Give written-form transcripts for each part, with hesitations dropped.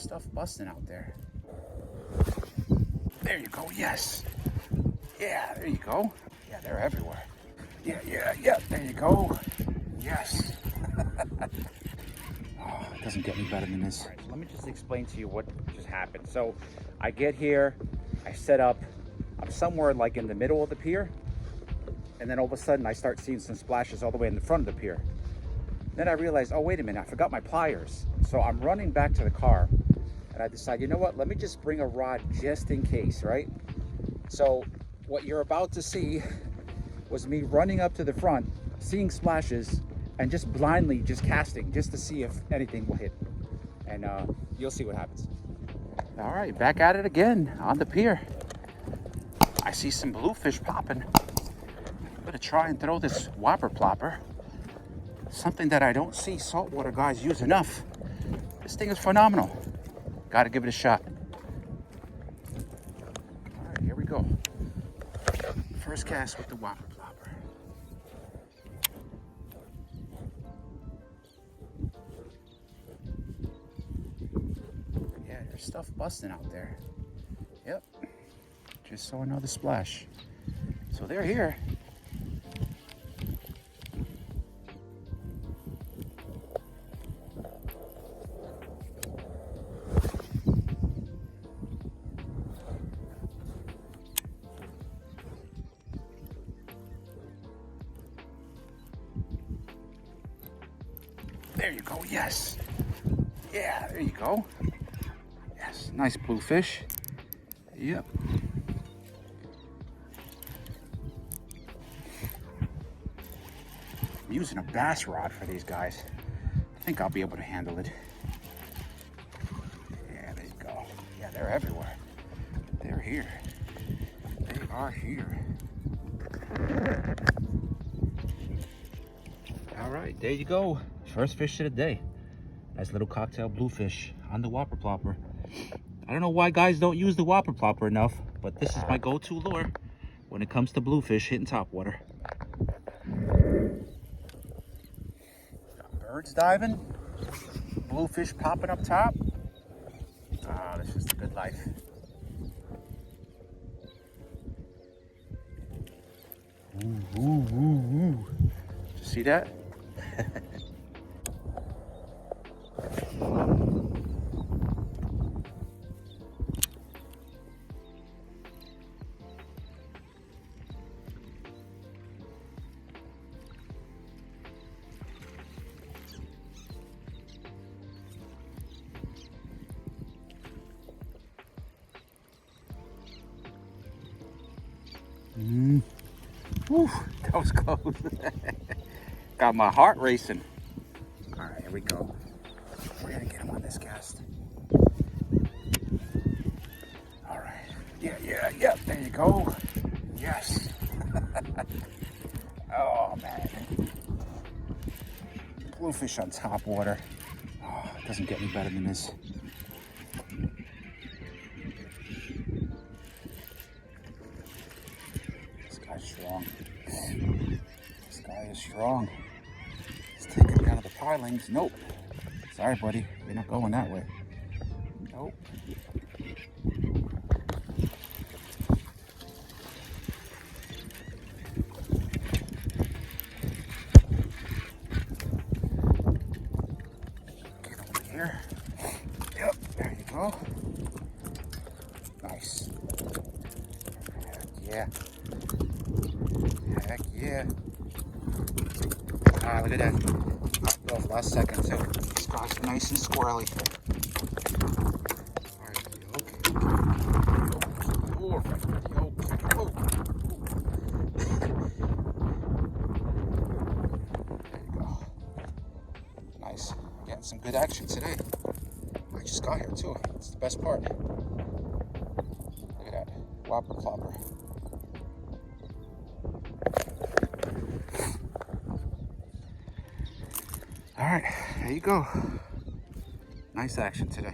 stuff busting out there. There you go, yes. Yeah, there you go. Yeah, they're everywhere. Yeah, there you go. Yes. Oh, it doesn't get any better than this. Right, so let me just explain to you what just happened. So I get here, I set up, I'm somewhere like in the middle of the pier, and then all of a sudden I start seeing some splashes all the way in the front of the pier. Then I realized, oh, wait a minute, I forgot my pliers. So I'm running back to the car, and I decide, you know what, let me just bring a rod just in case, right? So what you're about to see was me running up to the front, seeing splashes, and just blindly just casting, just to see if anything will hit. And you'll see what happens. All right, back at it again on the pier. I see some bluefish popping. I'm gonna try and throw this Whopper plopper. Something that I don't see saltwater guys use enough. This thing is phenomenal. Gotta give it a shot. All right, here we go. First cast with the Whopper plopper. Yeah, there's stuff busting out there. Yep, just saw another splash. So they're here. There you go, yes. Yeah, there you go. Yes, nice bluefish. Yep. I'm using a bass rod for these guys. I think I'll be able to handle it. Yeah, there you go. Yeah, they're everywhere. They're here. They are here. All right, there you go. First fish of the day. Nice little cocktail bluefish on the Whopper plopper. I don't know why guys don't use the Whopper plopper enough, but this is my go-to lure when it comes to bluefish hitting topwater. Got birds diving, bluefish popping up top. Ah, this is the good life. Ooh, ooh, ooh, ooh. Did you see that? Whew, that was close. Got my heart racing. All right, here we go. We're gonna get him on this cast. All right. Yeah. There you go. Yes. Oh man. Bluefish on top water. Oh, it doesn't get any better than this. This guy's strong. This guy is strong. Let's take him down to the pilings. Nope. Sorry, buddy. You're not going that way. Nope. Get over here. Yep. There you go. Nice. Heck yeah. Heck yeah. Ah, look at that. Oh, last second too. This guy's nice and squirrely. Alright, okay. There you go. Nice. Getting some good action today. I just got here too. It's the best part. Look at that. Whopper plopper. All right, there you go. Nice action today.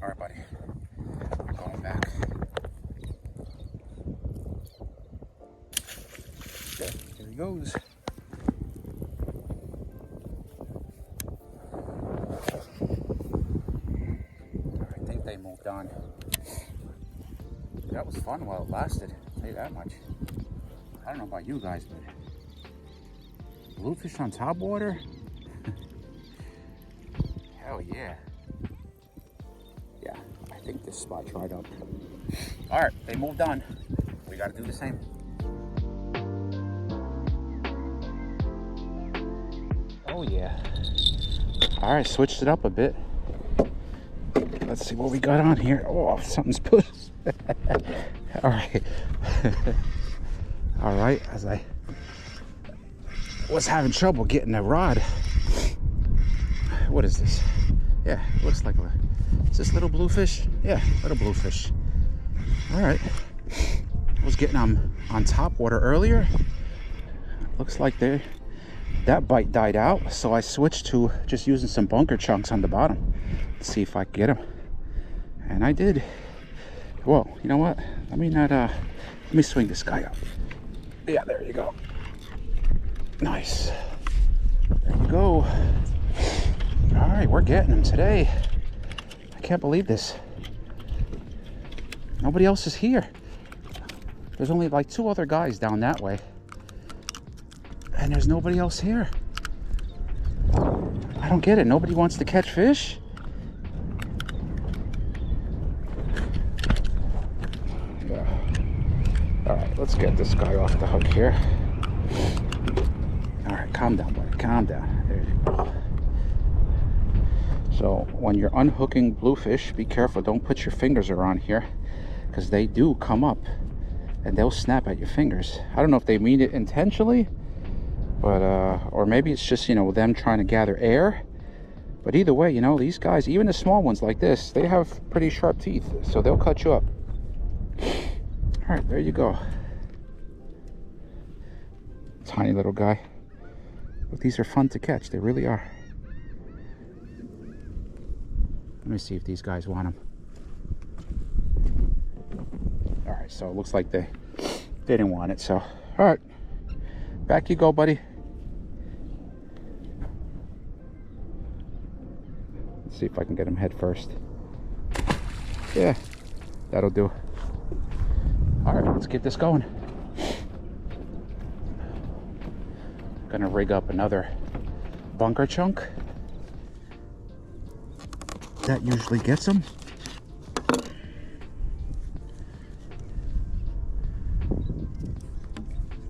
All right, buddy. We're going back. Okay, here he goes. done. That was fun while it lasted, I'll tell you that much. I don't know about you guys, but bluefish on Topwater? Hell yeah. Yeah, I think this spot's right up. All right, they moved on. We gotta do the same. Oh yeah. All right, switched it up a bit. Let's see what we got on here. Oh, something's put. All right. All right, as I was having trouble getting a rod. What is this? Yeah, looks like a, is this little bluefish? Yeah, little bluefish. All right. I was getting them on Topwater earlier. Looks like that bite died out, so I switched to just using some bunker chunks on the bottom. Let's see if I can get them. And I did. Whoa, you know what? Let me swing this guy up. Yeah, there you go. Nice. There you go. All right, we're getting them today. I can't believe this. Nobody else is here. There's only like 2 other guys down that way. And there's nobody else here. I don't get it. Nobody wants to catch fish? Yeah. All right, let's get this guy off the hook here. All right, calm down, buddy. Calm down. There you go. So when you're unhooking bluefish, be careful. Don't put your fingers around here, because they do come up and they'll snap at your fingers. I don't know if they mean it intentionally, but or maybe it's just, you know, them trying to gather air. But either way, you know, these guys, even the small ones like this, they have pretty sharp teeth, so they'll cut you up. All right, there you go. Tiny little guy. But these are fun to catch. They really are. Let me see if these guys want them. All right, so it looks like they didn't want it. So, all right, back you go, buddy. Let's see if I can get him head first. Yeah, that'll do. All right, let's get this going. Gonna rig up another bunker chunk. That usually gets them.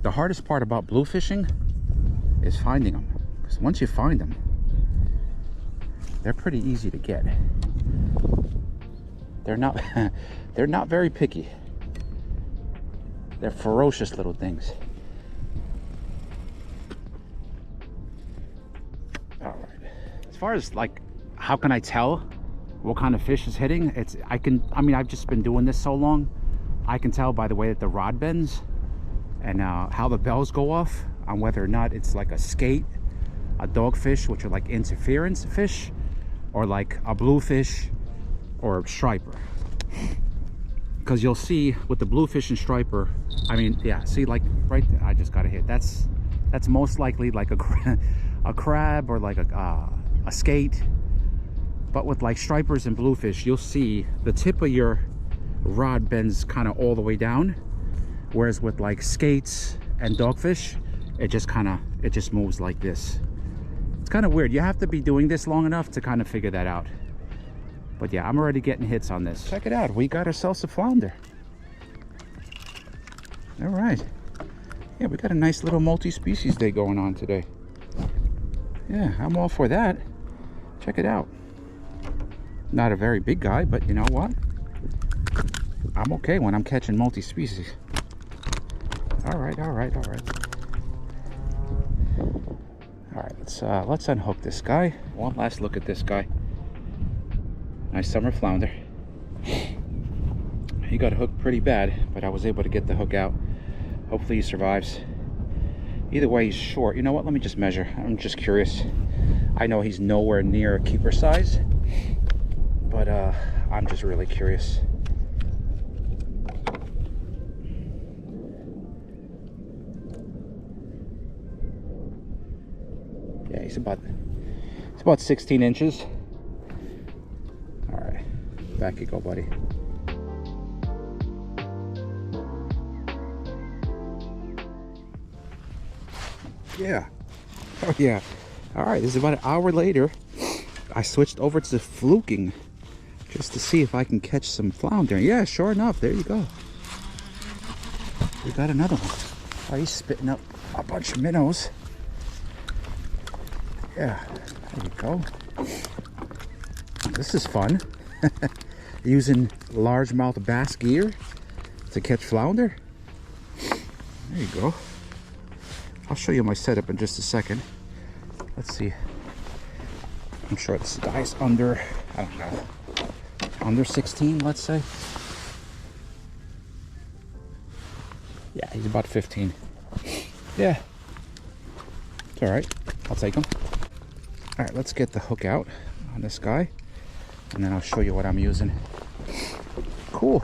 The hardest part about blue fishing is finding them, because once you find them, they're pretty easy to get. They're not they're not very picky. They're ferocious little things. All right. As far as like, how can I tell what kind of fish is hitting? I mean, I've just been doing this so long. I can tell by the way that the rod bends and how the bells go off on whether or not it's like a skate, a dogfish, which are like interference fish, or like a bluefish or a striper. Because you'll see with the bluefish and striper, I mean, yeah, see, like right there, I just got a hit. That's most likely like a crab or like a skate. But with like stripers and bluefish, you'll see the tip of your rod bends kind of all the way down, whereas with like skates and dogfish, it just moves like this. It's kind of weird. You have to be doing this long enough to kind of figure that out. But yeah, I'm already getting hits on this. Check it out. We got ourselves a flounder. All right. Yeah, we got a nice little multi-species day going on today. Yeah, I'm all for that. Check it out. Not a very big guy, but you know what? I'm okay when I'm catching multi-species. All right, all right, all right. All right, let's unhook this guy. One last look at this guy. Nice summer flounder. He got hooked pretty bad, but I was able to get the hook out. Hopefully he survives. Either way, he's short. You know what? Let me just measure. I'm just curious. I know he's nowhere near a keeper size, but I'm just really curious. Yeah, he's about 16 inches. All right. Back you go, buddy. Yeah. Oh yeah. All right, this is about an hour later. I switched over to fluking just to see if I can catch some flounder. Yeah, sure enough, there you go. We got another one. Oh, he's spitting up a bunch of minnows. Yeah, there you go. This is fun. Using largemouth bass gear to catch flounder. There you go. I'll show you my setup in just a second. Let's see. I'm sure this guy's under, I don't know, under 16, let's say. Yeah, he's about 15. Yeah. It's all right. I'll take him. All right, let's get the hook out on this guy, and then I'll show you what I'm using. Cool.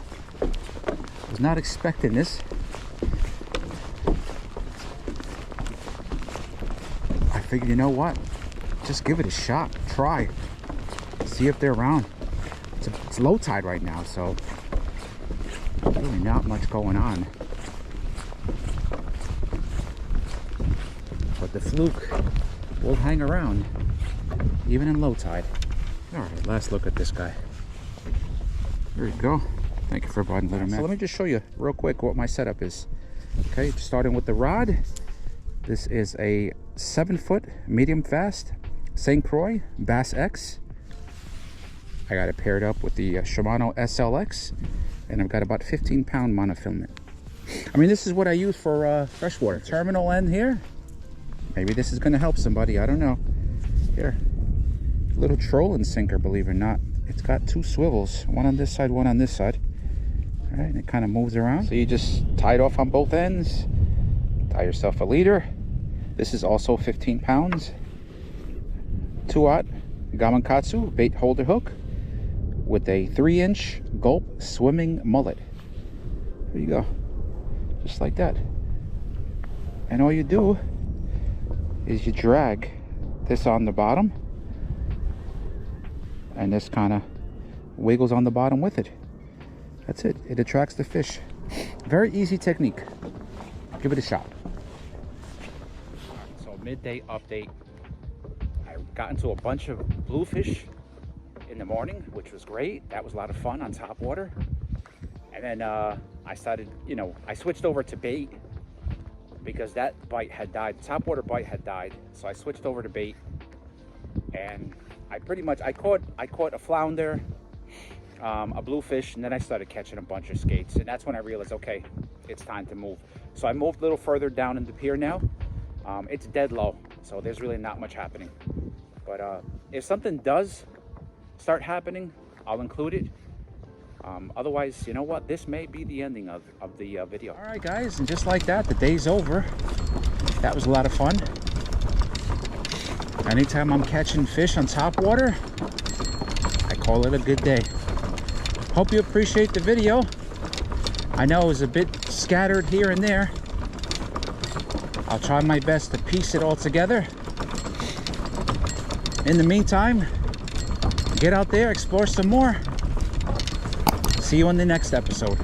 Was not expecting this. I figured, you know what? Just give it a shot. Try. See if they're around. It's low tide right now, so really not much going on. But the fluke will hang around, even in low tide. All right, last look at this guy. There you go. Thank you for providing little man. So let me just show you real quick what my setup is. Okay, starting with the rod. This is a 7-foot medium fast St. Croix Bass X. I got it paired up with the Shimano SLX, and I've got about 15-pound monofilament. I mean, this is what I use for freshwater. Terminal end here. Maybe this is going to help somebody. I don't know. Here, little trolling sinker, believe it or not. It's got 2 swivels, one on this side, one on this side. All right, and it kind of moves around. So you just tie it off on both ends. Tie yourself a leader. This is also 15 pounds. 2-aught Gamakatsu bait holder hook with a 3-inch gulp swimming mullet. There you go. Just like that. And all you do is you drag this on the bottom, and this kind of wiggles on the bottom with it. That's it. It attracts the fish. Very easy technique. Give it a shot. So midday update. I got into a bunch of bluefish in the morning, which was great. That was a lot of fun on Topwater. And then I started, I switched over to bait because that bite had died. The Topwater bite had died. So I switched over to bait, and I caught a flounder, a bluefish, and then I started catching a bunch of skates. And that's when I realized, okay, it's time to move. So I moved a little further down in the pier now. It's dead low, so there's really not much happening. But if something does start happening, I'll include it. Otherwise, you know what? This may be the ending of the video. All right, guys, and just like that, the day's over. That was a lot of fun. Anytime I'm catching fish on Topwater, I call it a good day. Hope you appreciate the video. I know it was a bit scattered here and there. I'll try my best to piece it all together. In the meantime, get out there, explore some more. See you in the next episode.